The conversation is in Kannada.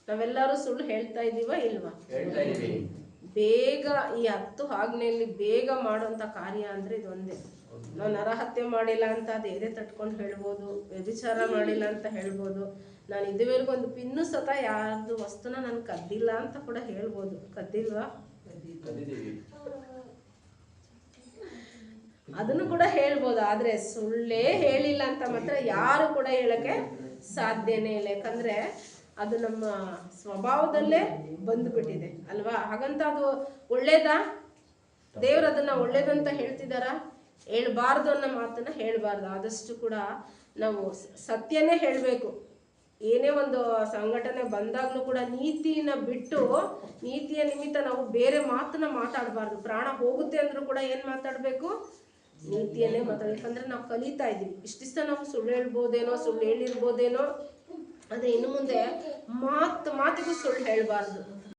ನಾವೆಲ್ಲರೂ ಸುಳ್ಳು ಹೇಳ್ತಾ ಇದೀವ ಇಲ್ವಾ? ಬೇಗ ಈ 10 ಆಜ್ಞೆಯಲ್ಲಿ ಬೇಗ ಮಾಡುವಂತ ಕಾರ್ಯ ಅಂದ್ರೆ ಇದೊಂದೇ. ನಾವು ನರಹತ್ಯೆ ಮಾಡಿಲ್ಲ ಅಂತ ಅದು ಎದೆ ತಟ್ಕೊಂಡು ಹೇಳ್ಬೋದು, ವ್ಯಭಿಚಾರ ಮಾಡಿಲ್ಲ ಅಂತ ಹೇಳ್ಬೋದು, ನಾನು ಇದುವರೆಗೂ ಒಂದು ಪಿನ್ನು ಸತ ಯಾರ್ದು ವಸ್ತುನ ನಾನು ಕದ್ದಿಲ್ಲ ಅಂತ ಕೂಡ ಹೇಳ್ಬೋದು. ಕದ್ದಿಲ್ವಾ? ಅದನ್ನು ಕೂಡ ಹೇಳ್ಬೋದು. ಆದ್ರೆ ಸುಳ್ಳೇ ಹೇಳಿಲ್ಲ ಅಂತ ಮಾತ್ರ ಯಾರು ಕೂಡ ಹೇಳಕ್ಕೆ ಸಾಧ್ಯನೇ ಇಲ್ಲ. ಯಾಕಂದ್ರೆ ಅದು ನಮ್ಮ ಸ್ವಭಾವದಲ್ಲೇ ಬಂದುಬಿಟ್ಟಿದೆ ಅಲ್ವಾ? ಹಾಗಂತ ಅದು ಒಳ್ಳೇದಾ? ದೇವ್ರು ಅದನ್ನ ಒಳ್ಳೇದಂತ ಹೇಳ್ತಿದಾರ? ಹೇಳ್ಬಾರ್ದು ಅನ್ನೋ ಮಾತನ್ನ ಹೇಳ್ಬಾರ್ದು. ಆದಷ್ಟು ಕೂಡ ನಾವು ಸತ್ಯನೇ ಹೇಳಬೇಕು. ಏನೇ ಒಂದು ಸಂಘಟನೆ ಬಂದಾಗ್ಲೂ ಕೂಡ ನೀತಿನ ಬಿಟ್ಟು, ನೀತಿಯ ನಿಮಿತ್ತ ನಾವು ಬೇರೆ ಮಾತನ್ನ ಮಾತಾಡಬಾರ್ದು. ಪ್ರಾಣ ಹೋಗುತ್ತೆ ಅಂದ್ರೂ ಕೂಡ ಏನ್ ಮಾತಾಡ್ಬೇಕು? ನೀತಿಯನ್ನೇ ಮಾತಾಡ್ಬೇಕಂದ್ರೆ ನಾವು ಕಲಿತಾ ಇದೀವಿ. ಇಷ್ಟಿಷ್ಟ ನಾವು ಸುಳ್ಳು ಹೇಳ್ಬೋದೇನೋ, ಸುಳ್ಳು ಹೇಳಿರ್ಬೋದೇನೋ, ಅದೇ ಇನ್ನು ಮುಂದೆ ಮಾತಿಗೂ ಸುಳ್ಳು ಹೇಳ್ಬಾರ್ದು.